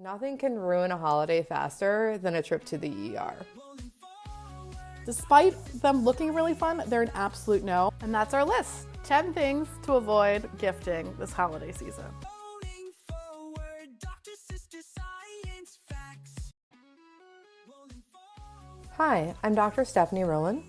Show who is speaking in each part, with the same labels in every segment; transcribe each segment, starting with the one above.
Speaker 1: Nothing can ruin a holiday faster than a trip to the ER.
Speaker 2: Despite them looking really fun, they're an absolute no. And that's our list. 10 things to avoid gifting this holiday season.
Speaker 1: Hi, I'm Dr. Stephanie Rolin.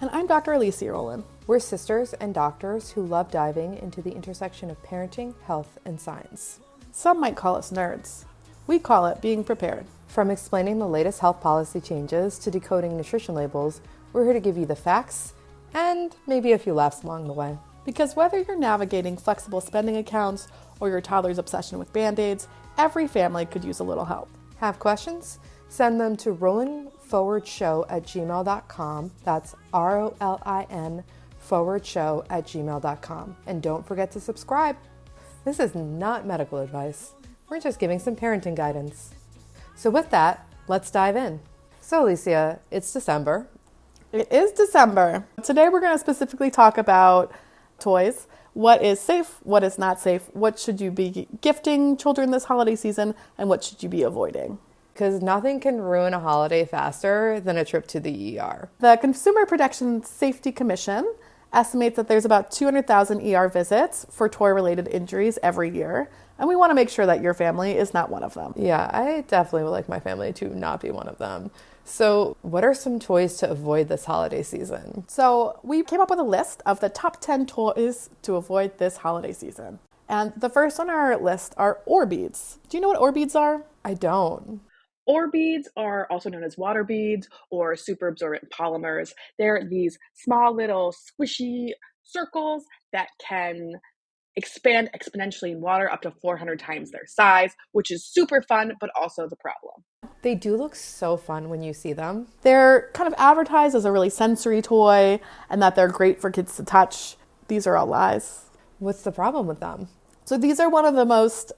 Speaker 2: And I'm Dr. Alicia Rolin.
Speaker 1: We're sisters and doctors who love diving into the intersection of parenting, health, and science.
Speaker 2: Some might call us nerds. We call it being prepared.
Speaker 1: From explaining the latest health policy changes to decoding nutrition labels, we're here to give you the facts and maybe a few laughs along the way.
Speaker 2: Because whether you're navigating flexible spending accounts or your toddler's obsession with Band-Aids, every family could use a little help.
Speaker 1: Have questions? Send them to rollin_show@gmail.com. That's ROLIN_show@gmail.com. And don't forget to subscribe. This is not medical advice. We're just giving some parenting guidance. So with that, let's dive in. So Alicia, it's December.
Speaker 2: It is December. Today we're going to specifically talk about toys. What is safe? What is not safe? What should you be gifting children this holiday season? And what should you be avoiding?
Speaker 1: Because nothing can ruin a holiday faster than a trip to the ER.
Speaker 2: The Consumer Protection Safety Commission estimates that there's about 200,000 ER visits for toy-related injuries every year. And we want to make sure that your family is not one of them.
Speaker 1: Yeah, I definitely would like my family to not be one of them. So what are some toys to avoid this holiday season?
Speaker 2: So we came up with a list of the top 10 toys to avoid this holiday season. And the first on our list are ore beads. Do you know what ore beads are?
Speaker 1: I don't.
Speaker 3: Ore beads are also known as water beads or super absorbent polymers. They're these small little squishy circles that can expand exponentially in water up to 400 times their size, which is super fun, but also the problem.
Speaker 1: They do look so fun when you see them.
Speaker 2: They're kind of advertised as a really sensory toy and that they're great for kids to touch. These are all lies.
Speaker 1: What's the problem with them?
Speaker 2: So these are one of the most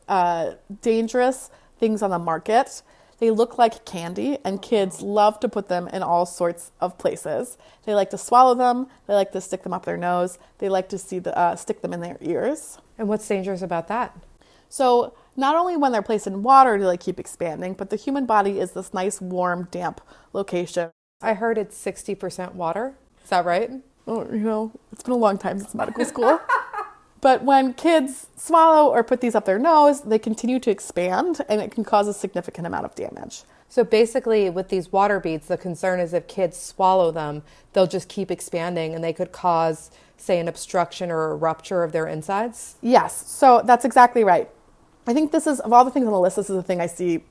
Speaker 2: dangerous things on the market. They look like candy, and kids love to put them in all sorts of places. They like to swallow them. They like to stick them up their nose. They like to stick them in their ears.
Speaker 1: And what's dangerous about that?
Speaker 2: So not only when they're placed in water do they keep expanding, but the human body is this nice, warm, damp location.
Speaker 1: I heard it's 60% water. Is that right?
Speaker 2: Oh, it's been a long time since medical school. But when kids swallow or put these up their nose, they continue to expand, and it can cause a significant amount of damage.
Speaker 1: So basically, with these water beads, the concern is if kids swallow them, they'll just keep expanding, and they could cause, say, an obstruction or a rupture of their insides?
Speaker 2: Yes, so that's exactly right. I think this is, of all the things on the list, this is the thing I see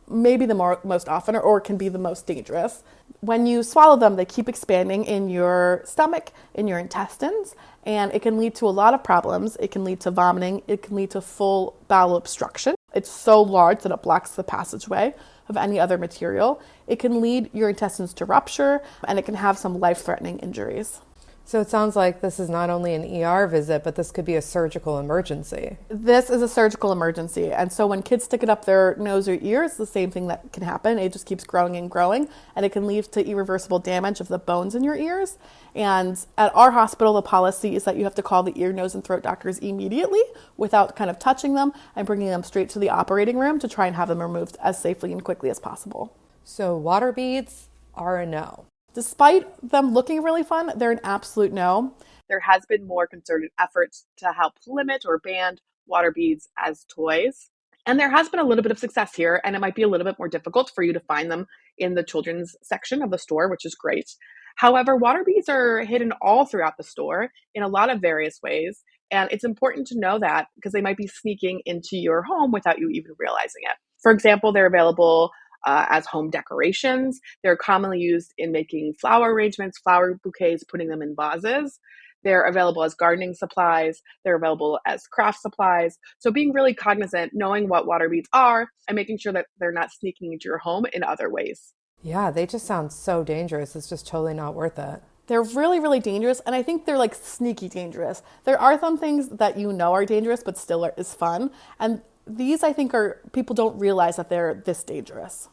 Speaker 2: maybe the most often or can be the most dangerous. When you swallow them, they keep expanding in your stomach, in your intestines, and it can lead to a lot of problems. It can lead to vomiting. It can lead to full bowel obstruction. It's so large that it blocks the passageway of any other material. It can lead your intestines to rupture, and it can have some life-threatening injuries.
Speaker 1: So it sounds like this is not only an ER visit, but this could be a surgical emergency.
Speaker 2: This is a surgical emergency. And so when kids stick it up their nose or ears, the same thing that can happen. It just keeps growing and growing, and it can lead to irreversible damage of the bones in your ears. And at our hospital, the policy is that you have to call the ear, nose, and throat doctors immediately without kind of touching them and bringing them straight to the operating room to try and have them removed as safely and quickly as possible.
Speaker 1: So water beads are a no.
Speaker 2: Despite them looking really fun, they're an absolute no.
Speaker 3: There has been more concerted efforts to help limit or ban water beads as toys. And there has been a little bit of success here, and it might be a little bit more difficult for you to find them in the children's section of the store, which is great. However, water beads are hidden all throughout the store in a lot of various ways. And it's important to know that because they might be sneaking into your home without you even realizing it. For example, they're available as home decorations. They're commonly used in making flower arrangements, flower bouquets, putting them in vases. They're available as gardening supplies. They're available as craft supplies. So being really cognizant, knowing what water beads are, and making sure that they're not sneaking into your home in other ways.
Speaker 1: Yeah, they just sound so dangerous. It's just totally not worth it.
Speaker 2: They're really, really dangerous, and I think they're like sneaky dangerous. There are some things that you know are dangerous, but still is fun. And these, I think, people don't realize that they're this dangerous.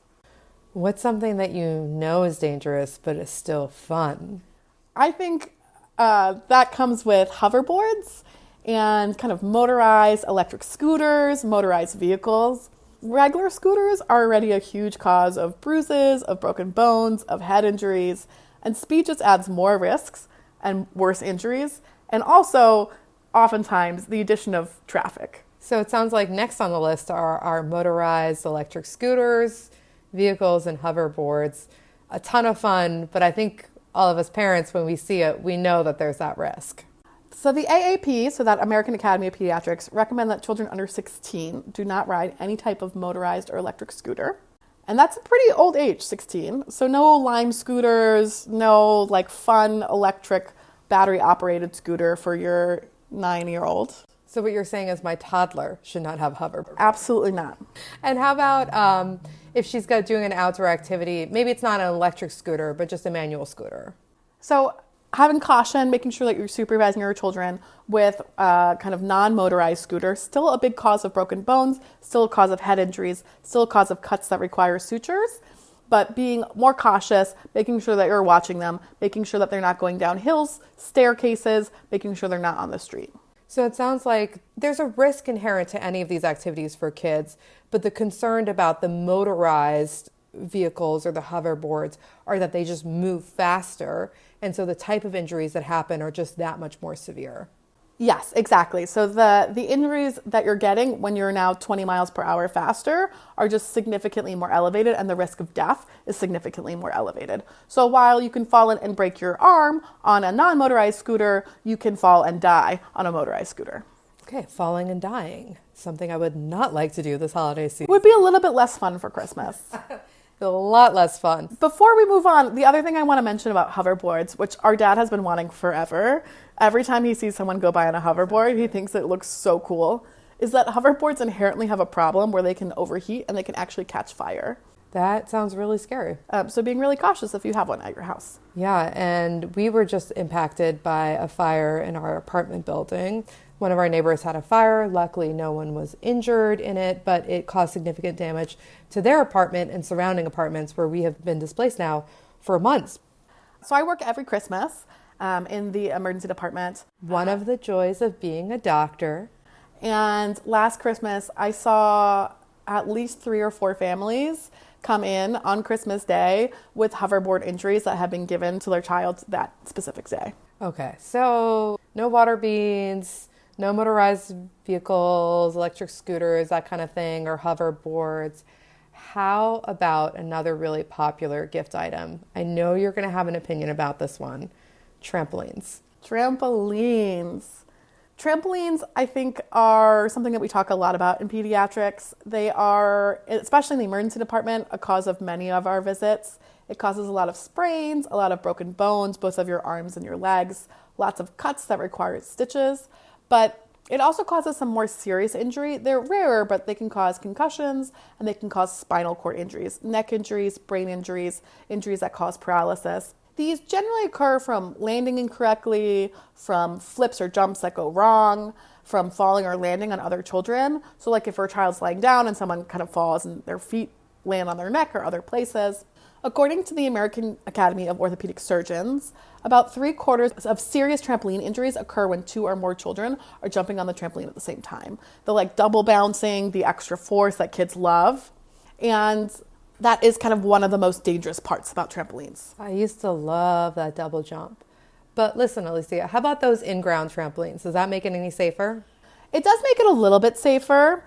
Speaker 1: What's something that you know is dangerous, but is still fun?
Speaker 2: I think that comes with hoverboards and kind of motorized electric scooters, motorized vehicles. regular scooters are already a huge cause of bruises, of broken bones, of head injuries, and speed just adds more risks and worse injuries, and also oftentimes the addition of traffic.
Speaker 1: So it sounds like next on the list are our motorized electric scooters, vehicles, and hoverboards. A ton of fun, but I think all of us parents, when we see it, we know that there's that risk.
Speaker 2: So the AAP, so that American Academy of Pediatrics, recommend that children under 16 do not ride any type of motorized or electric scooter. And that's a pretty old age, 16. So no Lime scooters, no like fun electric battery operated scooter for your 9-year-old.
Speaker 1: So what you're saying is my toddler should not have hoverboard.
Speaker 2: Absolutely not.
Speaker 1: And how about if she's doing an outdoor activity, maybe it's not an electric scooter, but just a manual scooter?
Speaker 2: So having caution, making sure that you're supervising your children with kind of non-motorized scooters, still a big cause of broken bones, still a cause of head injuries, still a cause of cuts that require sutures, but being more cautious, making sure that you're watching them, making sure that they're not going down hills, staircases, making sure they're not on the street.
Speaker 1: So it sounds like there's a risk inherent to any of these activities for kids, but the concern about the motorized vehicles or the hoverboards are that they just move faster. And so the type of injuries that happen are just that much more severe.
Speaker 2: Yes, exactly. So the injuries that you're getting when you're now 20 miles per hour faster are just significantly more elevated, and the risk of death is significantly more elevated. So while you can fall in and break your arm on a non-motorized scooter, you can fall and die on a motorized scooter.
Speaker 1: Okay, falling and dying. Something I would not like to do this holiday season.
Speaker 2: Would be a little bit less fun for Christmas.
Speaker 1: A lot less fun.
Speaker 2: Before we move on, the other thing I want to mention about hoverboards, which our dad has been wanting forever, every time he sees someone go by on a hoverboard, he thinks it looks so cool, is that hoverboards inherently have a problem where they can overheat and they can actually catch fire.
Speaker 1: That sounds really scary.
Speaker 2: So being really cautious if you have one at your house.
Speaker 1: Yeah, and we were just impacted by a fire in our apartment building. One of our neighbors had a fire. Luckily, no one was injured in it, but it caused significant damage to their apartment and surrounding apartments where we have been displaced now for months.
Speaker 2: So I work every Christmas in the emergency department.
Speaker 1: One of the joys of being a doctor.
Speaker 2: And last Christmas, I saw at least 3 or 4 families come in on Christmas Day with hoverboard injuries that had been given to their child that specific day.
Speaker 1: Okay, so no water beads, no motorized vehicles, electric scooters, that kind of thing, or hoverboards. How about another really popular gift item? I know you're going to have an opinion about this one. Trampolines. Trampolines, I think, are something that we talk a lot about in pediatrics. They are, especially in the emergency department, a cause of many of our visits. It causes a lot of sprains, a lot of broken bones, both of your arms and your legs, lots of cuts that require stitches. But it also causes some more serious injury. They're rarer, but they can cause concussions, and they can cause spinal cord injuries, neck injuries, brain injuries, injuries that cause paralysis. These generally occur from landing incorrectly, from flips or jumps that go wrong, from falling or landing on other children. So like if your child's lying down and someone kind of falls and their feet land on their neck or other places. According to the American Academy of Orthopedic Surgeons, about 3/4 of serious trampoline injuries occur when 2 or more children are jumping on the trampoline at the same time. The like double bouncing, the extra force that kids love. And that is kind of one of the most dangerous parts about trampolines. I used to love that double jump. But listen, Alicia, how about those in-ground trampolines? Does that make it any safer?
Speaker 2: It does make it a little bit safer.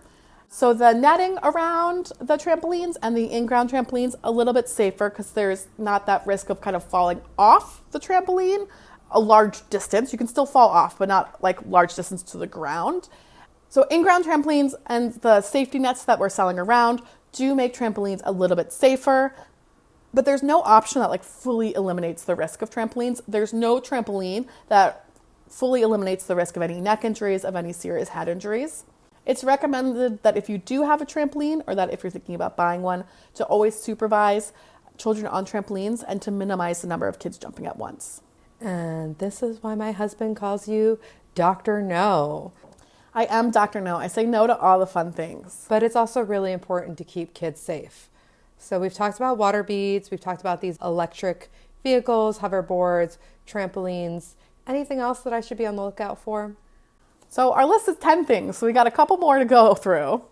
Speaker 2: So the netting around the trampolines and the in-ground trampolines a little bit safer because there's not that risk of kind of falling off the trampoline a large distance. You can still fall off, but not like large distance to the ground. So in-ground trampolines and the safety nets that we're selling around do make trampolines a little bit safer, but there's no option that like fully eliminates the risk of trampolines. There's no trampoline that fully eliminates the risk of any neck injuries, of any serious head injuries. It's recommended that if you do have a trampoline, or that if you're thinking about buying one, to always supervise children on trampolines and to minimize the number of kids jumping at once.
Speaker 1: And this is why my husband calls you Dr. No.
Speaker 2: I am Dr. No. I say no to all the fun things.
Speaker 1: But it's also really important to keep kids safe. So we've talked about water beads. We've talked about these electric vehicles, hoverboards, trampolines. Anything else that I should be on the lookout for?
Speaker 2: So our list is 10 things. So we got a couple more to go through.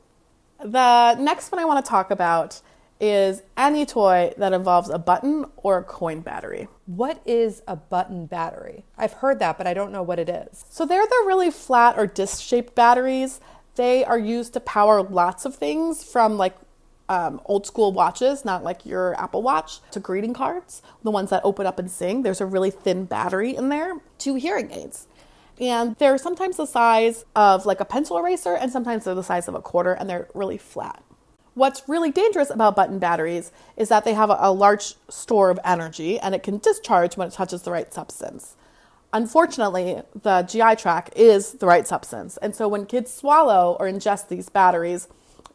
Speaker 2: The next one I want to talk about is any toy that involves a button or a coin battery.
Speaker 1: What is a button battery? I've heard that, but I don't know what it is.
Speaker 2: So they're the really flat or disc-shaped batteries. They are used to power lots of things from like old school watches, not like your Apple Watch, to greeting cards, the ones that open up and sing. There's a really thin battery in there, to hearing aids. And they're sometimes the size of like a pencil eraser, and sometimes they're the size of a quarter, and they're really flat. What's really dangerous about button batteries is that they have a large store of energy, and it can discharge when it touches the right substance. Unfortunately, the GI tract is the right substance. And so when kids swallow or ingest these batteries,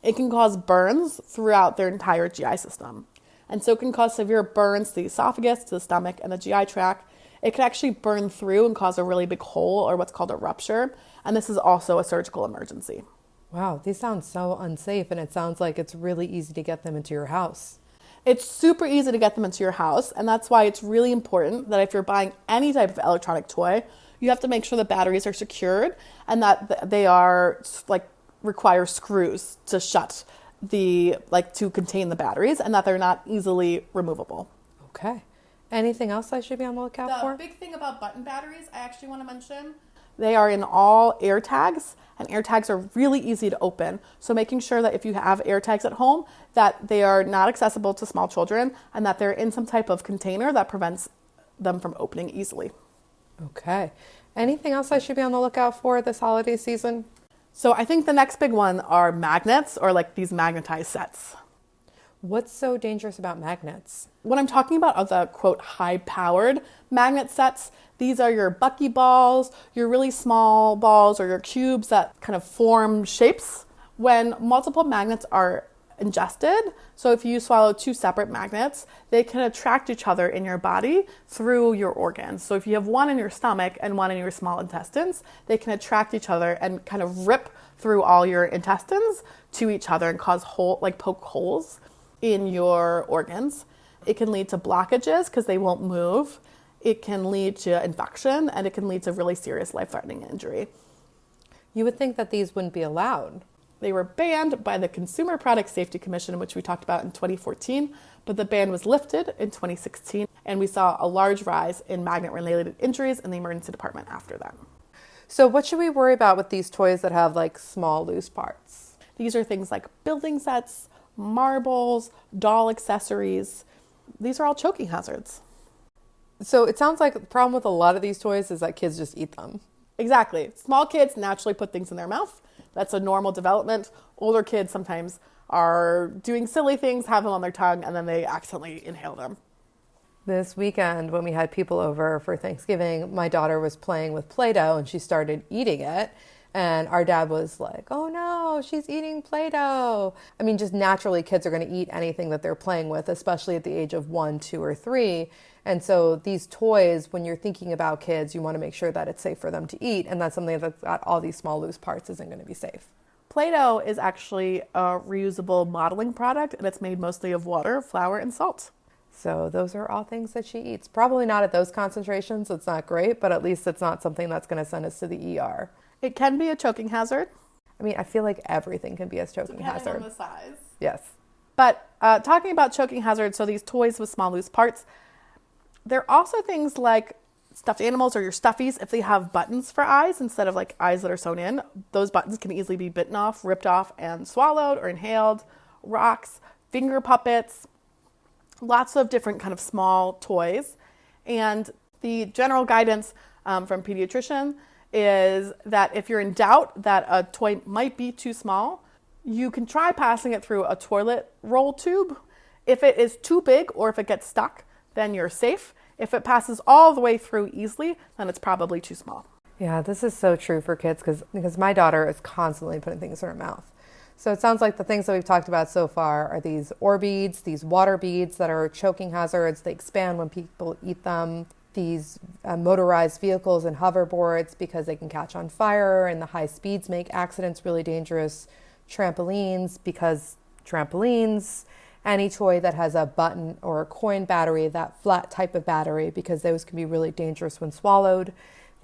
Speaker 2: it can cause burns throughout their entire GI system. And so it can cause severe burns to the esophagus, to the stomach, and the GI tract. It can actually burn through and cause a really big hole, or what's called a rupture. And this is also a surgical emergency.
Speaker 1: Wow, these sound so unsafe, and it sounds like it's really easy to get them into your house.
Speaker 2: It's super easy to get them into your house, and that's why it's really important that if you're buying any type of electronic toy, you have to make sure the batteries are secured and that they are like require screws to shut to contain the batteries, and that they're not easily removable.
Speaker 1: Okay. Anything else I should be on the lookout for?
Speaker 2: The big thing about button batteries I actually want to mention, they are in all air tags, and air tags are really easy to open. So making sure that if you have air tags at home, that they are not accessible to small children and that they're in some type of container that prevents them from opening easily.
Speaker 1: Okay. Anything else I should be on the lookout for this holiday season?
Speaker 2: So I think the next big one are magnets, or like these magnetized sets.
Speaker 1: What's so dangerous about magnets?
Speaker 2: What I'm talking about are the, quote, high-powered magnet sets. These are your buckyballs, your really small balls, or your cubes that kind of form shapes. When multiple magnets are ingested, so if you swallow 2 separate magnets, they can attract each other in your body through your organs. So if you have one in your stomach and one in your small intestines, they can attract each other and kind of rip through all your intestines to each other and cause poke holes in your organs. It can lead to blockages because they won't move. It can lead to infection, and it can lead to really serious life-threatening injury.
Speaker 1: You would think that these wouldn't be allowed.
Speaker 2: They were banned by the Consumer Product Safety Commission, which we talked about in 2014, but the ban was lifted in 2016, and we saw a large rise in magnet-related injuries in the emergency department after that.
Speaker 1: So what should we worry about with these toys that have like small loose parts?
Speaker 2: These are things like building sets, marbles, doll accessories. These are all choking hazards.
Speaker 1: So it sounds like the problem with a lot of these toys is that kids just eat them.
Speaker 2: Exactly. Small kids naturally put things in their mouth. That's a normal development. Older kids sometimes are doing silly things, have them on their tongue, and then they accidentally inhale them.
Speaker 1: This weekend, when we had people over for Thanksgiving, my daughter was playing with Play-Doh and she started eating it. And our dad was like, oh no, she's eating Play-Doh. I mean, just naturally, kids are going to eat anything that they're playing with, especially at the age of 1, 2, or 3. And so these toys, when you're thinking about kids, you want to make sure that it's safe for them to eat. And that's something that's got all these small loose parts isn't going to be safe.
Speaker 2: Play-Doh is actually a reusable modeling product, and it's made mostly of water, flour, and salt.
Speaker 1: So those are all things that she eats. Probably not at those concentrations. It's not great, but at least it's not something that's going to send us to the ER.
Speaker 2: It can be a choking hazard.
Speaker 1: I mean, I feel like everything can be a choking hazard.
Speaker 2: Depending on the size.
Speaker 1: Yes.
Speaker 2: But talking about choking hazards, so these toys with small loose parts, there are also things like stuffed animals or your stuffies. If they have buttons for eyes instead of like eyes that are sewn in, those buttons can easily be bitten off, ripped off, and swallowed or inhaled. Rocks, finger puppets, lots of different kind of small toys. And the general guidance from pediatrician is that if you're in doubt that a toy might be too small, you can try passing it through a toilet roll tube. If it is too big or if it gets stuck, then you're safe. If it passes all the way through easily, then it's probably too small.
Speaker 1: Yeah, this is so true for kids because my daughter is constantly putting things in her mouth. So it sounds like the things that we've talked about so far are these ore beads, these water beads that are choking hazards. They expand when people eat them. These motorized vehicles and hoverboards because they can catch on fire, and the high speeds make accidents really dangerous. Trampolines because trampolines. Any toy that has a button or a coin battery, that flat type of battery, because those can be really dangerous when swallowed.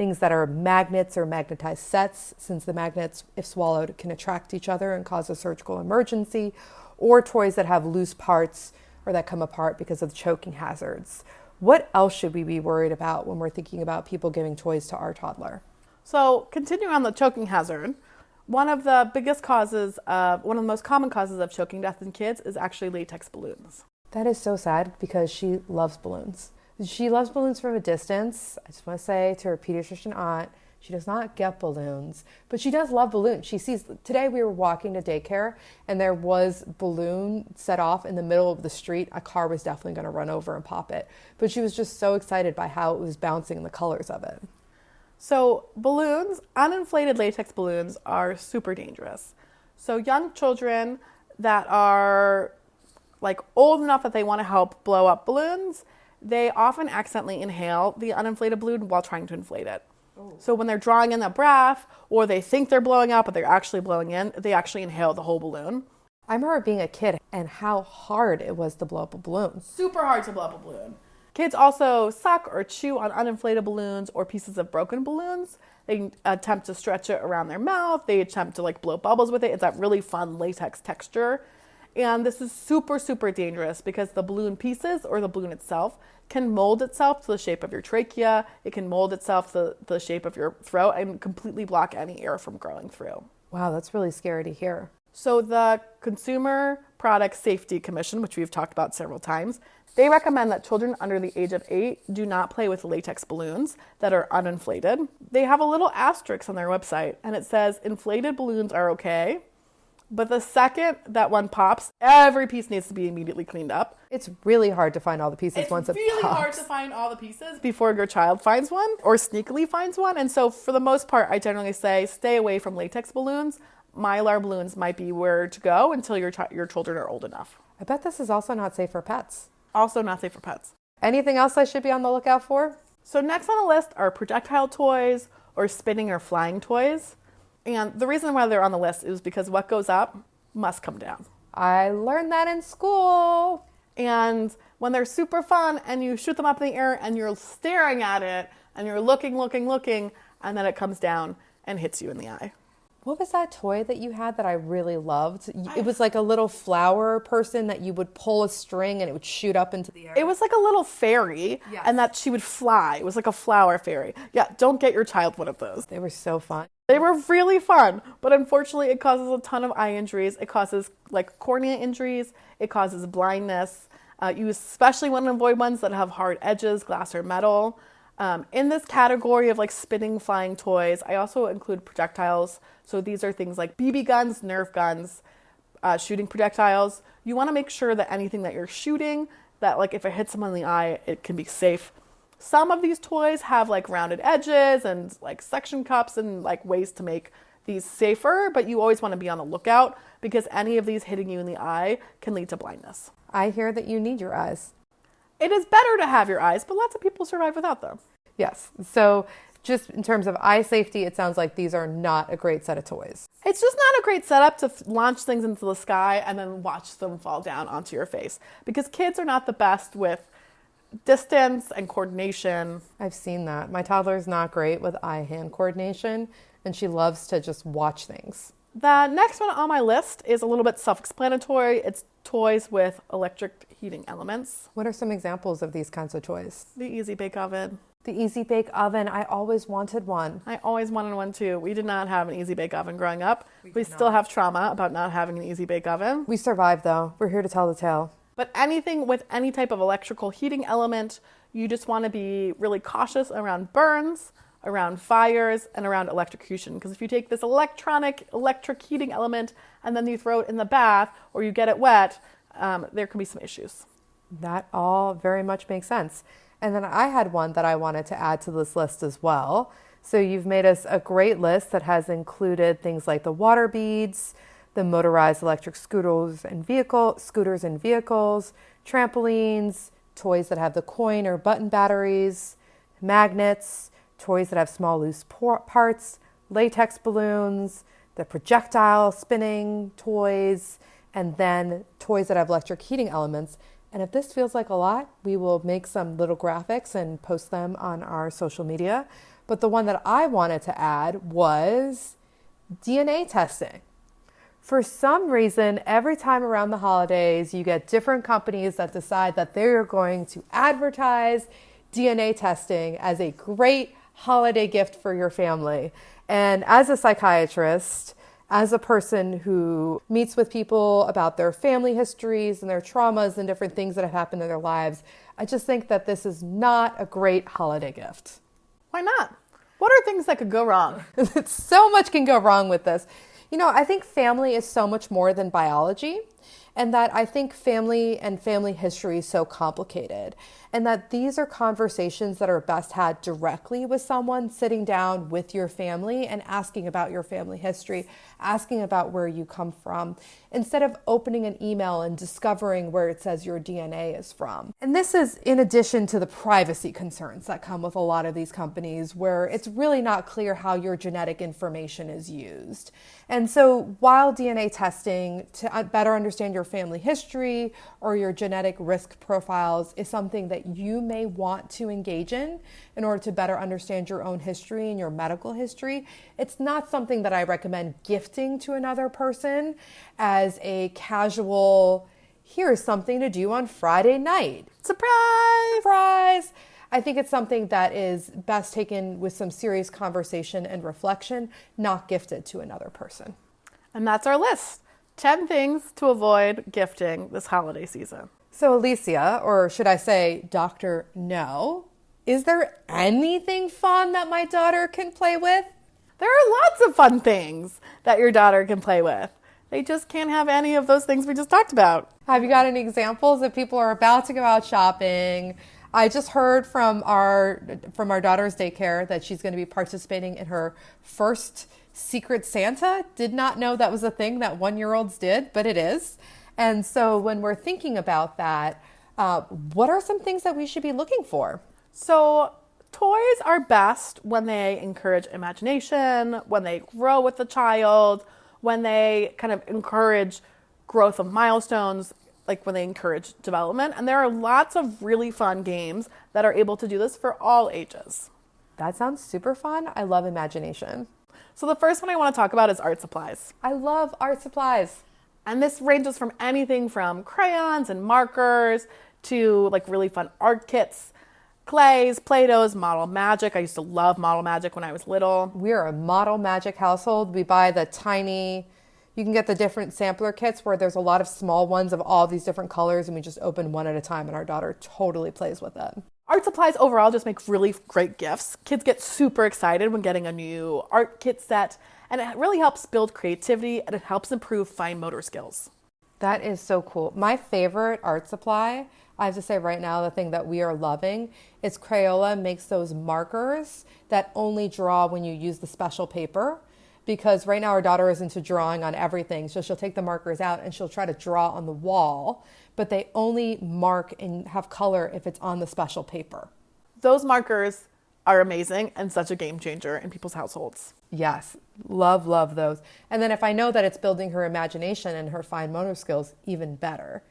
Speaker 1: things that are magnets or magnetized sets, since the magnets, if swallowed, can attract each other and cause a surgical emergency, or toys that have loose parts or that come apart because of choking hazards. What else should we be worried about when we're thinking about people giving toys to our toddler?
Speaker 2: So continuing on the choking hazard, one of the most common causes of choking death in kids is actually latex balloons.
Speaker 1: That is so sad because she loves balloons. She loves balloons from a distance. I just want to say to her pediatrician aunt, she does not get balloons, but she does love balloons. She sees, today we were walking to daycare and there was balloon set off in the middle of the street. A car was definitely going to run over and pop it, but she was just so excited by how it was bouncing and the colors of it.
Speaker 2: So balloons, uninflated latex balloons, are super dangerous. So young children that are like old enough that they want to help blow up balloons, they often accidentally inhale the uninflated balloon while trying to inflate it. Oh. So when they're drawing in the breath, or they think they're blowing up, but they're actually blowing in, they actually inhale the whole balloon.
Speaker 1: I remember being a kid and how hard it was to blow up a balloon.
Speaker 2: Super hard to blow up a balloon. Kids also suck or chew on uninflated balloons or pieces of broken balloons. They attempt to stretch it around their mouth. They attempt to blow bubbles with it. It's that really fun latex texture. And this is super, super dangerous because the balloon pieces or the balloon itself can mold itself to the shape of your trachea. It can mold itself to the shape of your throat and completely block any air from growing through.
Speaker 1: Wow, that's really scary to hear.
Speaker 2: So the Consumer Product Safety Commission, which we've talked about several times, they recommend that children under the age of 8 do not play with latex balloons that are uninflated. They have a little asterisk on their website, and it says inflated balloons are okay, but the second that one pops, every piece needs to be immediately cleaned up.
Speaker 1: It's really hard to find all the pieces once it pops.
Speaker 2: It's really hard to find all the pieces before your child finds one or sneakily finds one. And so for the most part, I generally say stay away from latex balloons. Mylar balloons might be where to go until your children are old enough.
Speaker 1: I bet this is also not safe for pets.
Speaker 2: Also not safe for pets.
Speaker 1: Anything else I should be on the lookout for?
Speaker 2: So next on the list are projectile toys or spinning or flying toys. And the reason why they're on the list is because what goes up must come down.
Speaker 1: I learned that in school.
Speaker 2: And when they're super fun and you shoot them up in the air and you're staring at it and you're looking, and then it comes down and hits you in the eye.
Speaker 1: What was that toy that you had that I really loved? It was like a little flower person that you would pull a string and it would shoot up into the air.
Speaker 2: It was like a little fairy, yes. And that she would fly. It was like a flower fairy. Yeah, don't get your child one of those.
Speaker 1: They were so fun.
Speaker 2: They were really fun, but unfortunately it causes a ton of eye injuries. It causes cornea injuries. It causes blindness. You especially want to avoid ones that have hard edges, glass or metal. In this category of spinning, flying toys, I also include projectiles. So these are things like BB guns, Nerf guns, shooting projectiles. You want to make sure that anything that you're shooting, that if it hits someone in the eye, it can be safe. Some of these toys have rounded edges and suction cups and ways to make these safer, but you always want to be on the lookout because any of these hitting you in the eye can lead to blindness.
Speaker 1: I hear that you need your eyes.
Speaker 2: It is better to have your eyes, but lots of people survive without them.
Speaker 1: Yes. So just in terms of eye safety, it sounds like these are not a great set of toys.
Speaker 2: It's just not a great setup to launch things into the sky and then watch them fall down onto your face because kids are not the best with distance and coordination.
Speaker 1: I've seen that. My toddler's not great with eye-hand coordination, and she loves to just watch things.
Speaker 2: The next one on my list is a little bit self-explanatory. It's toys with electric heating elements.
Speaker 1: What are some examples of these kinds of toys?
Speaker 2: The Easy Bake Oven.
Speaker 1: The Easy Bake Oven. I always wanted one.
Speaker 2: I always wanted one too. We did not have an Easy Bake Oven growing up. We still have trauma about not having an Easy Bake Oven.
Speaker 1: We survived though. We're here to tell the tale.
Speaker 2: But anything with any type of electrical heating element, you just want to be really cautious around burns, around fires, and around electrocution. Because if you take this electric heating element and then you throw it in the bath or you get it wet, there can be some issues.
Speaker 1: That all very much makes sense. And then I had one that I wanted to add to this list as well. So you've made us a great list that has included things like the water beads, the motorized electric scooters and vehicles, trampolines, toys that have the coin or button batteries, magnets, toys that have small loose parts, latex balloons, the projectile spinning toys, and then toys that have electric heating elements. And if this feels like a lot, we will make some little graphics and post them on our social media. But the one that I wanted to add was DNA testing. For some reason, every time around the holidays, you get different companies that decide that they're going to advertise DNA testing as a great holiday gift for your family. And as a psychiatrist, as a person who meets with people about their family histories and their traumas and different things that have happened in their lives, I just think that this is not a great holiday gift.
Speaker 2: Why not? What are things that could go wrong?
Speaker 1: So much can go wrong with this. You know, I think family is so much more than biology, and that I think family and family history is so complicated, and that these are conversations that are best had directly with someone, sitting down with your family and asking about your family history, asking about where you come from, instead of opening an email and discovering where it says your DNA is from. And this is in addition to the privacy concerns that come with a lot of these companies, where it's really not clear how your genetic information is used. And so while DNA testing to better understand your family history or your genetic risk profiles is something that you may want to engage in order to better understand your own history and your medical history, it's not something that I recommend gifting to another person as a casual, here's something to do on Friday night.
Speaker 2: Surprise!
Speaker 1: Surprise! I think it's something that is best taken with some serious conversation and reflection, not gifted to another person.
Speaker 2: And that's our list. 10 things to avoid gifting this holiday season.
Speaker 1: So Alicia, or should I say Dr. No, is there anything fun that my daughter can play with?
Speaker 2: There are lots of fun things that your daughter can play with. They just can't have any of those things we just talked about.
Speaker 1: Have you got any examples if people are about to go out shopping? I just heard from our daughter's daycare that she's going to be participating in her first Secret Santa. Did not know that was a thing that 1-year-olds did, but it is. And so when we're thinking about that, what are some things that we should be looking for?
Speaker 2: So toys are best when they encourage imagination, when they grow with the child, when they kind of encourage growth of milestones, like when they encourage development. And there are lots of really fun games that are able to do this for all ages.
Speaker 1: That sounds super fun. I love imagination.
Speaker 2: So the first one I want to talk about is art supplies.
Speaker 1: I love art supplies.
Speaker 2: And this ranges from anything from crayons and markers to like really fun art kits, clays, Play-Dohs, Model Magic. I used to love Model Magic when I was little.
Speaker 1: We're a Model Magic household. We buy the tiny, you can get the different sampler kits where there's a lot of small ones of all these different colors, and we just open one at a time, and our daughter totally plays with it.
Speaker 2: Art supplies overall just make really great gifts. Kids get super excited when getting a new art kit set, and it really helps build creativity, and it helps improve fine motor skills.
Speaker 1: That is so cool. My favorite art supply, I have to say right now, the thing that we are loving is Crayola makes those markers that only draw when you use the special paper. Because right now our daughter is into drawing on everything. So she'll take the markers out and she'll try to draw on the wall, but they only mark and have color if it's on the special paper.
Speaker 2: Those markers are amazing and such a game changer in people's households.
Speaker 1: Yes, love, love those. And then if I know that it's building her imagination and her fine motor skills, even better.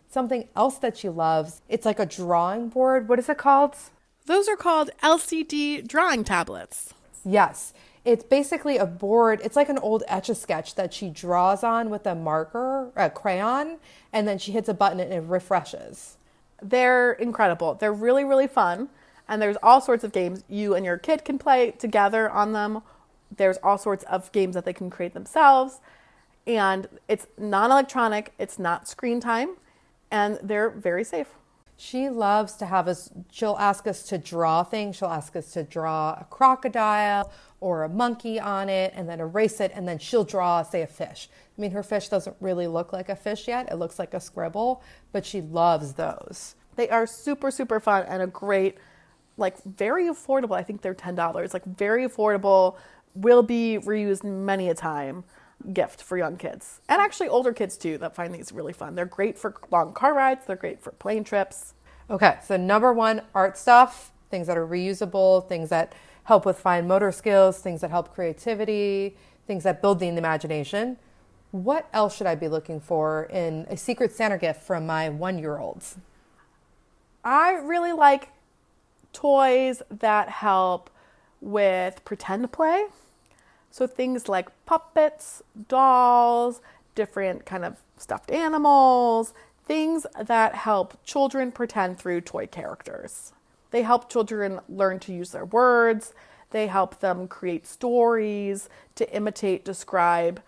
Speaker 1: Something else that she loves, it's like a drawing board. What is it called?
Speaker 2: Those are called LCD drawing tablets.
Speaker 1: Yes. It's basically a board. It's like an old Etch-a-Sketch that she draws on with a marker, a crayon, and then she hits a button and it refreshes.
Speaker 2: They're incredible. They're really, really fun. And there's all sorts of games you and your kid can play together on them. There's all sorts of games that they can create themselves. And it's non-electronic. It's not screen time. And they're very safe.
Speaker 1: She loves to have us, she'll ask us to draw things. She'll ask us to draw a crocodile or a monkey on it and then erase it. And then she'll draw, say, a fish. I mean, her fish doesn't really look like a fish yet. It looks like a scribble, but she loves those.
Speaker 2: They are super, super fun and a great, like very affordable. I think they're $10, like very affordable, will be reused many a time gift for young kids and actually older kids too that find these really fun. They're great for long car rides. They're great for plane trips.
Speaker 1: Okay, so number one, art stuff, things that are reusable, things that help with fine motor skills, things that help creativity, things that build the imagination. What else should I be looking for in a Secret Santa gift from my 1-year-olds?
Speaker 2: I really like toys that help with pretend play. So things like puppets, dolls, different kind of stuffed animals, things that help children pretend through toy characters. They help children learn to use their words. They help them create stories to imitate, describe,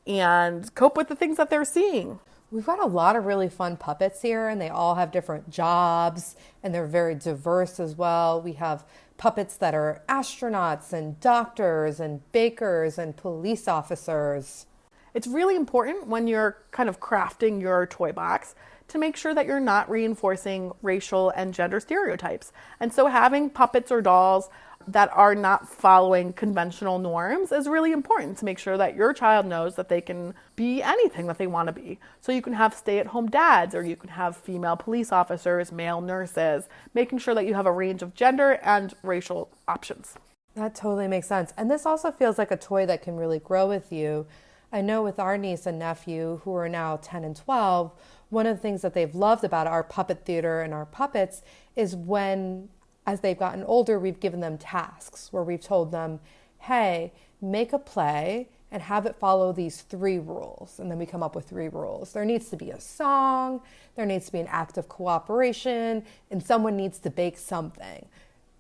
Speaker 2: and cope with the things that they're seeing.
Speaker 1: We've got a lot of really fun puppets here, and they all have different jobs, and they're very diverse as well. We have puppets that are astronauts and doctors and bakers and police officers.
Speaker 2: It's really important when you're kind of crafting your toy box to make sure that you're not reinforcing racial and gender stereotypes. And so having puppets or dolls that are not following conventional norms is really important to make sure that your child knows that they can be anything that they want to be. So you can have stay-at-home dads, or you can have female police officers, male nurses, making sure that you have a range of gender and racial options.
Speaker 1: That totally makes sense. And this also feels like a toy that can really grow with you. I know with our niece and nephew, who are now 10 and 12, one of the things that they've loved about our puppet theater and our puppets is when, as they've gotten older, we've given them tasks where we've told them, hey, make a play and have it follow these 3 rules. And then we come up with 3 rules. There needs to be a song, there needs to be an act of cooperation, and someone needs to bake something.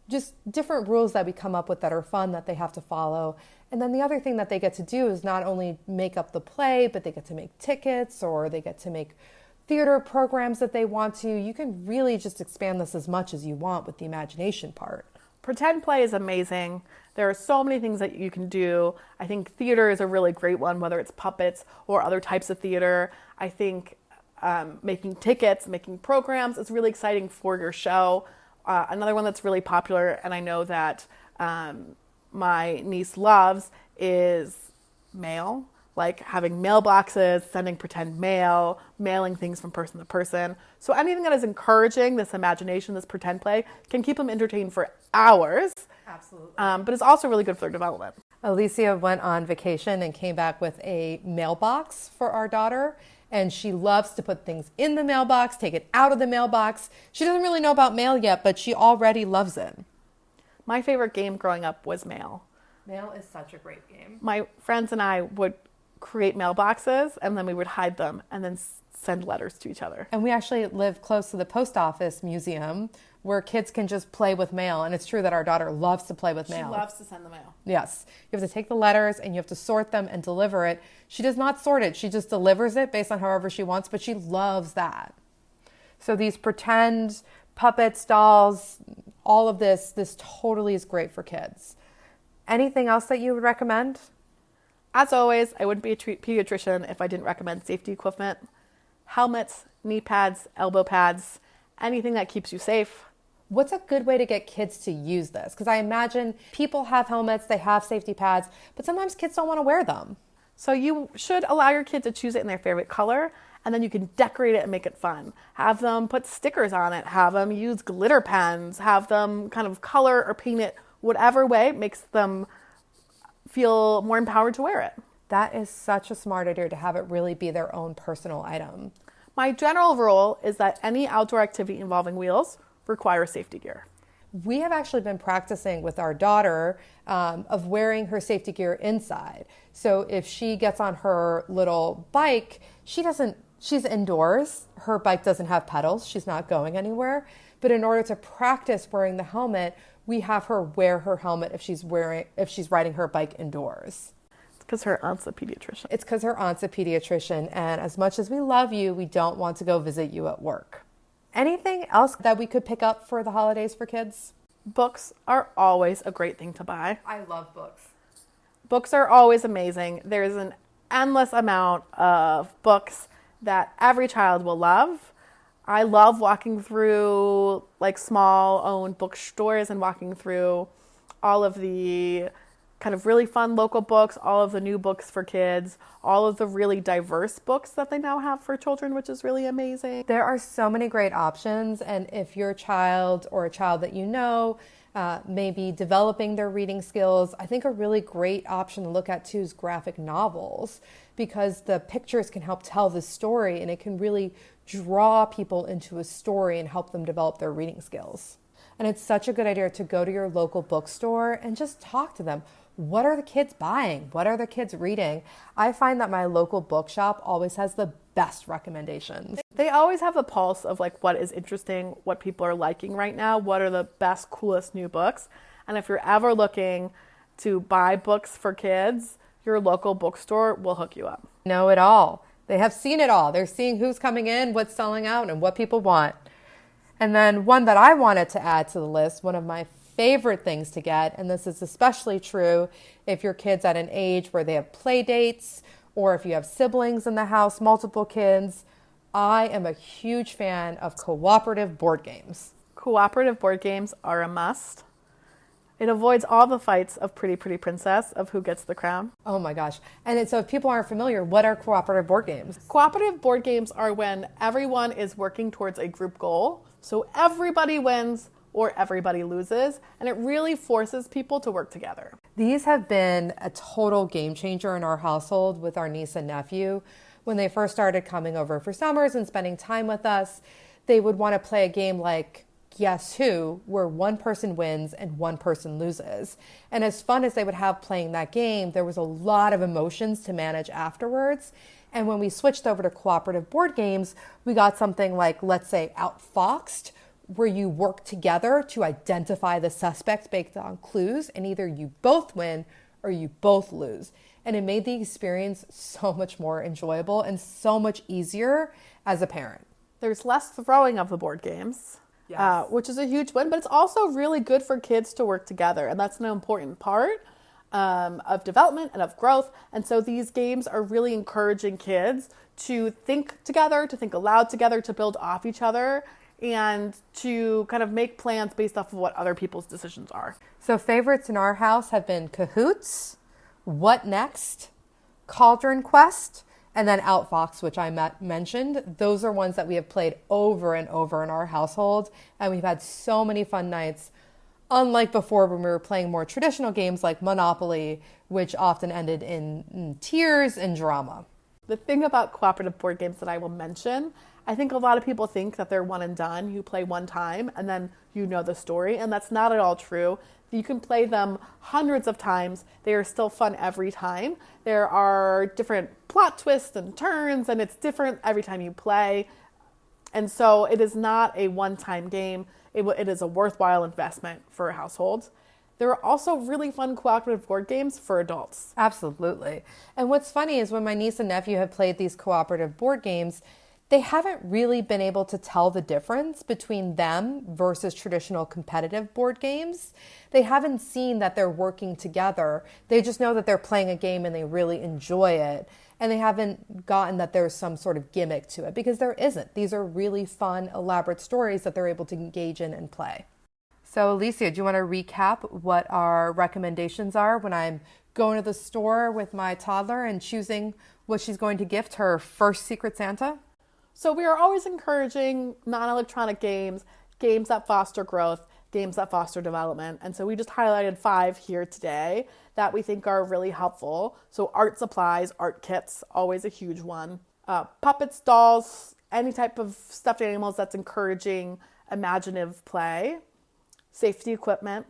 Speaker 1: Just different rules that we come up with that are fun that they have to follow. And then the other thing that they get to do is not only make up the play, but they get to make tickets, or they get to make theater programs that they want to. You can really just expand this as much as you want with the imagination part.
Speaker 2: Pretend play is amazing. There are so many things that you can do. I think theater is a really great one, whether it's puppets or other types of theater. I think making tickets, making programs is really exciting for your show. Another one that's really popular, and I know that my niece loves, is mail. Like having mailboxes, sending pretend mail, mailing things from person to person. So anything that is encouraging this imagination, this pretend play, can keep them entertained for hours.
Speaker 1: Absolutely.
Speaker 2: But it's also really good for their development.
Speaker 1: Alicia went on vacation and came back with a mailbox for our daughter. And she loves to put things in the mailbox, take it out of the mailbox. She doesn't really know about mail yet, but she already loves it.
Speaker 2: My favorite game growing up was mail.
Speaker 1: Mail is such a great game.
Speaker 2: My friends and I would create mailboxes, and then we would hide them and then send letters to each other.
Speaker 1: And we actually live close to the post office museum where kids can just play with mail. And it's true that our daughter loves to play with mail.
Speaker 2: She loves to send the mail.
Speaker 1: Yes. You have to take the letters and you have to sort them and deliver it. She does not sort it. She just delivers it based on however she wants, but she loves that. So these pretend puppets, dolls, all of this totally is great for kids. Anything else that you would recommend?
Speaker 2: As always, I wouldn't be a pediatrician if I didn't recommend safety equipment. Helmets, knee pads, elbow pads, anything that keeps you safe.
Speaker 1: What's a good way to get kids to use this? Because I imagine people have helmets, they have safety pads, but sometimes kids don't want to wear them.
Speaker 2: So you should allow your kids to choose it in their favorite color, and then you can decorate it and make it fun. Have them put stickers on it, have them use glitter pens, have them kind of color or paint it whatever way makes them feel more empowered to wear it.
Speaker 1: That is such a smart idea, to have it really be their own personal item.
Speaker 2: My general rule is that any outdoor activity involving wheels requires safety gear.
Speaker 1: We have actually been practicing with our daughter of wearing her safety gear inside. So if she gets on her little bike, she's indoors. Her bike doesn't have pedals. She's not going anywhere. But in order to practice wearing the helmet, we have her wear her helmet if she's riding her bike indoors.
Speaker 2: It's because her aunt's a pediatrician.
Speaker 1: It's because her aunt's a pediatrician, and as much as we love you, we don't want to go visit you at work. Anything else that we could pick up for the holidays for kids?
Speaker 2: Books are always a great thing to buy.
Speaker 1: I love books.
Speaker 2: Books are always amazing. There's an endless amount of books that every child will love. I love walking through like small owned bookstores and walking through all of the kind of really fun local books, all of the new books for kids, all of the really diverse books that they now have for children, which is really amazing.
Speaker 1: There are so many great options, and if your child or a child that you know may be developing their reading skills, I think a really great option to look at too is graphic novels, because the pictures can help tell the story and it can really draw people into a story and help them develop their reading skills. And it's such a good idea to go to your local bookstore and just talk to them. What are the kids buying? What are the kids reading? I find that my local bookshop always has the best recommendations.
Speaker 2: They always have the pulse of like what is interesting, what people are liking right now, what are the best, coolest new books. And if you're ever looking to buy books for kids, your local bookstore will hook you up.
Speaker 1: Know it all. They have seen it all. They're seeing who's coming in, what's selling out, and what people want. And then one that I wanted to add to the list, one of my favorite things to get, and this is especially true if your kid's at an age where they have play dates or if you have siblings in the house, multiple kids, I am a huge fan of cooperative board games.
Speaker 2: Cooperative board games are a must. It avoids all the fights of Pretty Pretty Princess of who gets the crown.
Speaker 1: Oh my gosh. And so if people aren't familiar, what are cooperative board games?
Speaker 2: Cooperative board games are when everyone is working towards a group goal. So everybody wins or everybody loses, and it really forces people to work together.
Speaker 1: These have been a total game changer in our household with our niece and nephew. When they first started coming over for summers and spending time with us, they would want to play a game like Guess Who, where one person wins and one person loses. And as fun as they would have playing that game, there was a lot of emotions to manage afterwards. And when we switched over to cooperative board games, we got something like, let's say, Outfoxed, where you work together to identify the suspect based on clues, and either you both win or you both lose. And it made the experience so much more enjoyable and so much easier as a parent.
Speaker 2: There's less throwing of the board games,
Speaker 1: Yes.
Speaker 2: which is a huge win, but it's also really good for kids to work together. And that's an important part of development and of growth. And so these games are really encouraging kids to think together, to think aloud together, to build off each other, and to kind of make plans based off of what other people's decisions are.
Speaker 1: So favorites in our house have been Cahoots, What Next, Cauldron Quest, and then Outfox, which I mentioned. Those are ones that we have played over and over in our household, and we've had so many fun nights, unlike before when we were playing more traditional games like Monopoly, which often ended in tears and drama.
Speaker 2: The thing about cooperative board games that I will mention, I think a lot of people think that they're one and done. You play one time and then you know the story, and that's not at all true. You can play them hundreds of times. They are still fun every time. There are different plot twists and turns, and it's different every time you play. And so it is not a one-time game. It is a worthwhile investment for a household. There are also really fun cooperative board games for adults.
Speaker 1: Absolutely. And what's funny is when my niece and nephew have played these cooperative board games, they haven't really been able to tell the difference between them versus traditional competitive board games. They haven't seen that they're working together. They just know that they're playing a game and they really enjoy it. And they haven't gotten that there's some sort of gimmick to it, because there isn't. These are really fun, elaborate stories that they're able to engage in and play. So Alicia, do you want to recap what our recommendations are when I'm going to the store with my toddler and choosing what she's going to gift her first Secret Santa?
Speaker 2: So we are always encouraging non-electronic games, games that foster growth, games that foster development. And so we just highlighted 5 here today that we think are really helpful. So art supplies, art kits, always a huge one. Puppets, dolls, any type of stuffed animals that's encouraging imaginative play. Safety equipment,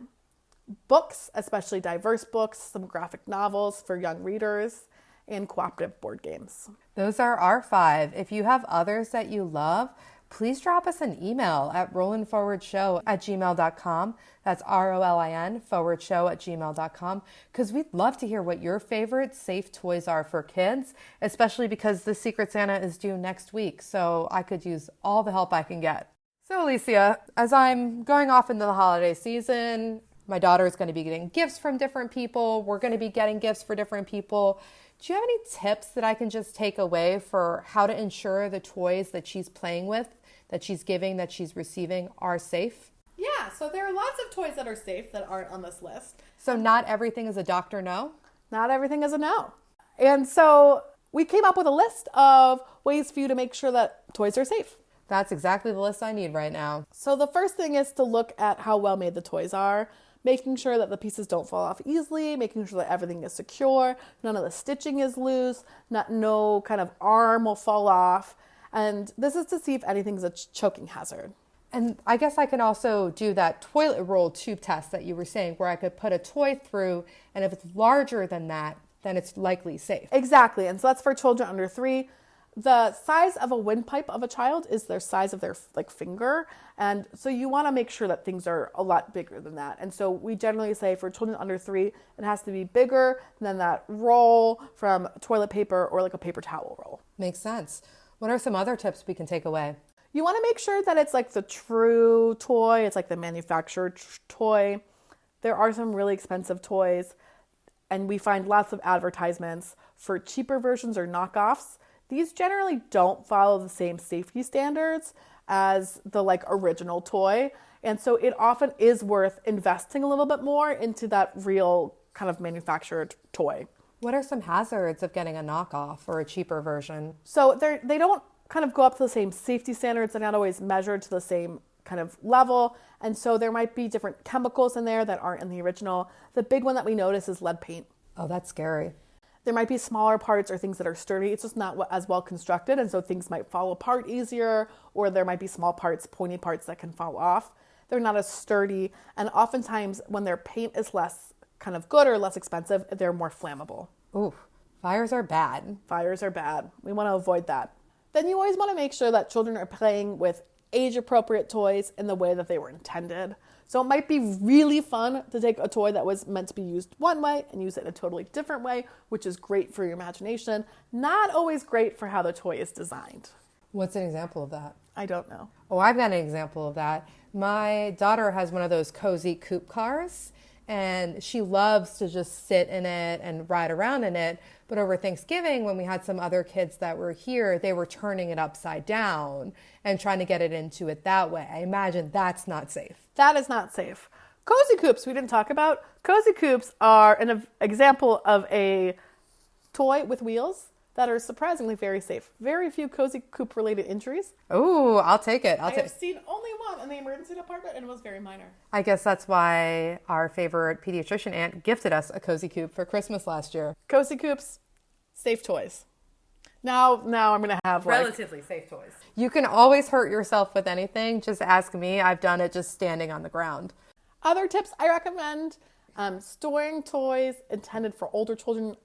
Speaker 2: books, especially diverse books, some graphic novels for young readers, and cooperative board games.
Speaker 1: Those are our 5. If you have others that you love, please drop us an email at rolinforwardshow@gmail.com. That's ROLIN_show@gmail.com, because we'd love to hear what your favorite safe toys are for kids, especially because the Secret Santa is due next week, so I could use all the help I can get. So Alicia, as I'm going off into the holiday season, my daughter is going to be getting gifts from different people. We're going to be getting gifts for different people. Do you have any tips that I can just take away for how to ensure the toys that she's playing with, that she's giving, that she's receiving are safe?
Speaker 2: Yeah, so there are lots of toys that are safe that aren't on this list.
Speaker 1: So not everything is a doctor no?
Speaker 2: Not everything is a no. And so we came up with a list of ways for you to make sure that toys are safe.
Speaker 1: That's exactly the list I need right now.
Speaker 2: So the first thing is to look at how well made the toys are, making sure that the pieces don't fall off easily, making sure that everything is secure, none of the stitching is loose, no kind of arm will fall off. And this is to see if anything's a choking hazard.
Speaker 1: And I guess I can also do that toilet roll tube test that you were saying, where I could put a toy through, and if it's larger than that, then it's likely safe.
Speaker 2: Exactly. And so that's for children under 3. The size of a windpipe of a child is their size of their finger. And so you want to make sure that things are a lot bigger than that. And so we generally say for children under 3, it has to be bigger than that roll from toilet paper or like a paper towel roll.
Speaker 1: Makes sense. What are some other tips we can take away?
Speaker 2: You want to make sure that it's like the true toy. It's like the manufactured toy. There are some really expensive toys, and we find lots of advertisements for cheaper versions or knockoffs. These generally don't follow the same safety standards as the like original toy. And so it often is worth investing a little bit more into that real kind of manufactured toy.
Speaker 1: What are some hazards of getting a knockoff or a cheaper version?
Speaker 2: So they don't kind of go up to the same safety standards. They're not always measured to the same kind of level. And so there might be different chemicals in there that aren't in the original. The big one that we notice is lead paint.
Speaker 1: Oh, that's scary.
Speaker 2: There might be smaller parts or things that are sturdy. It's just not as well constructed. And so things might fall apart easier, or there might be small parts, pointy parts that can fall off. They're not as sturdy. And oftentimes when their paint is less kind of good or less expensive, they're more flammable.
Speaker 1: Ooh, fires are bad.
Speaker 2: Fires are bad. We want to avoid that. Then you always want to make sure that children are playing with age-appropriate toys in the way that they were intended. So it might be really fun to take a toy that was meant to be used one way and use it in a totally different way, which is great for your imagination. Not always great for how the toy is designed.
Speaker 1: What's an example of that?
Speaker 2: I don't know.
Speaker 1: Oh, I've got an example of that. My daughter has one of those cozy coupe cars, and she loves to just sit in it and ride around in it. But over Thanksgiving, when we had some other kids that were here, they were turning it upside down and trying to get it into it that way. I imagine that's not safe.
Speaker 2: That is not safe. Cozy coupes we didn't talk about. Cozy coupes are an example of a toy with wheels that are surprisingly very safe. Very few cozy coupe related injuries.
Speaker 1: Oh, I'll take it.
Speaker 2: I have seen only one in the emergency department, and it was very minor.
Speaker 1: I guess that's why our favorite pediatrician aunt gifted us a cozy coupe for Christmas last year.
Speaker 2: Cozy coupes, safe toys. Now I'm going to have
Speaker 1: relatively safe toys. You can always hurt yourself with anything. Just ask me. I've done it just standing on the ground.
Speaker 2: Other tips I recommend, storing toys intended for older children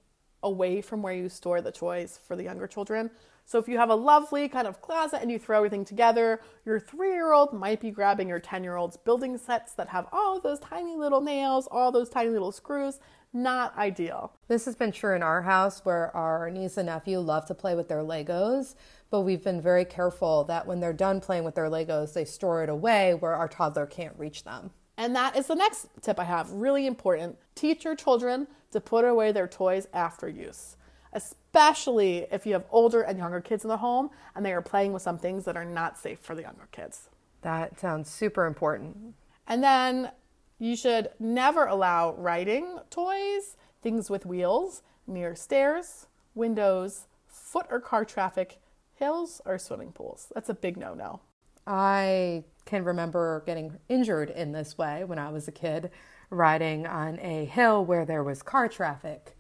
Speaker 2: away from where you store the toys for the younger children. So if you have a lovely kind of closet and you throw everything together, your 3-year-old might be grabbing your 10-year-old's building sets that have all those tiny little nails, all those tiny little screws. Not ideal.
Speaker 1: This has been true in our house, where our niece and nephew love to play with their Legos, but we've been very careful that when they're done playing with their Legos, they store it away where our toddler can't reach them.
Speaker 2: And that is the next tip I have, really important. Teach your children to put away their toys after use, especially if you have older and younger kids in the home and they are playing with some things that are not safe for the younger kids.
Speaker 1: That sounds super important.
Speaker 2: And then you should never allow riding toys, things with wheels, near stairs, windows, foot or car traffic, hills, or swimming pools. That's a big no-no.
Speaker 1: I can remember getting injured in this way when I was a kid, riding on a hill where there was car traffic.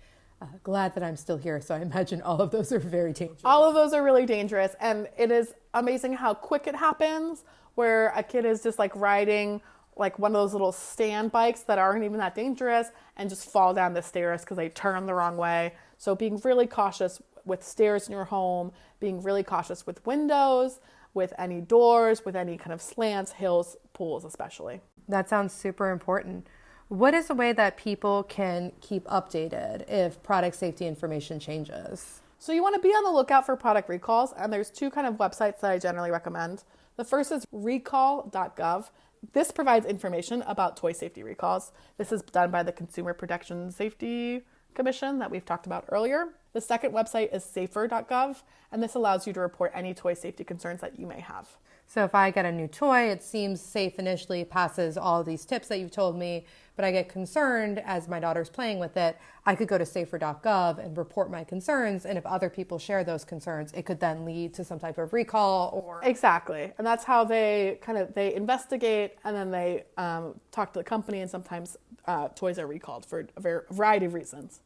Speaker 1: Glad that I'm still here, so I imagine all of those are very dangerous.
Speaker 2: All of those are really dangerous, and it is amazing how quick it happens, where a kid is just like riding like one of those little stand bikes that aren't even that dangerous and just fall down the stairs because they turn the wrong way. So being really cautious with stairs in your home, being really cautious with windows, with any doors, with any kind of slants, hills, pools especially.
Speaker 1: That sounds super important. What is a way that people can keep updated if product safety information changes?
Speaker 2: So you want to be on the lookout for product recalls, and there's 2 kind of websites that I generally recommend. The first is recall.gov. This provides information about toy safety recalls. This is done by the Consumer Protection Safety Commission that we've talked about earlier. The second website is safer.gov, and this allows you to report any toy safety concerns that you may have.
Speaker 1: So if I get a new toy, it seems safe initially, passes all of these tips that you've told me, but I get concerned as my daughter's playing with it, I could go to safer.gov and report my concerns. And if other people share those concerns, it could then lead to some type of recall or...
Speaker 2: Exactly. And that's how they investigate, and then they talk to the company, and sometimes toys are recalled for a variety of reasons.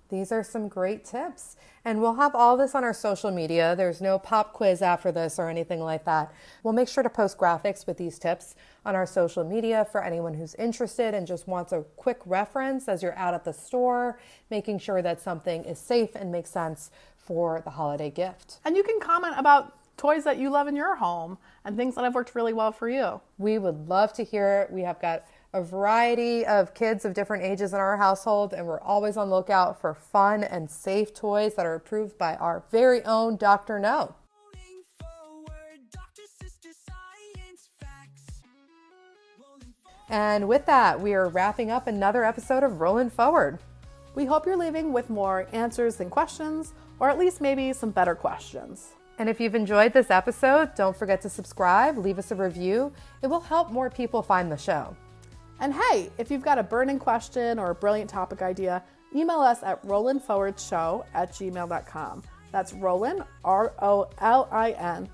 Speaker 1: These are some great tips. And we'll have all this on our social media. There's no pop quiz after this or anything like that. We'll make sure to post graphics with these tips on our social media for anyone who's interested and just wants a quick reference as you're out at the store, making sure that something is safe and makes sense for the holiday gift.
Speaker 2: And you can comment about toys that you love in your home and things that have worked really well for you.
Speaker 1: We would love to hear it. We have got a variety of kids of different ages in our household, and we're always on the lookout for fun and safe toys that are approved by our very own Dr. No. And with that, we are wrapping up another episode of Rolling Forward.
Speaker 2: We hope you're leaving with more answers than questions, or at least maybe some better questions.
Speaker 1: And if you've enjoyed this episode, don't forget to subscribe, leave us a review. It will help more people find the show.
Speaker 2: And hey, if you've got a burning question or a brilliant topic idea, email us at rolinforwardshow@gmail.com. That's Rolin, ROLIN,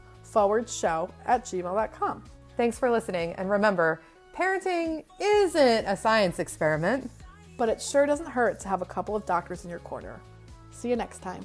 Speaker 2: @gmail.com.
Speaker 1: Thanks for listening. And remember, parenting isn't a science experiment.
Speaker 2: But it sure doesn't hurt to have a couple of doctors in your corner. See you next time.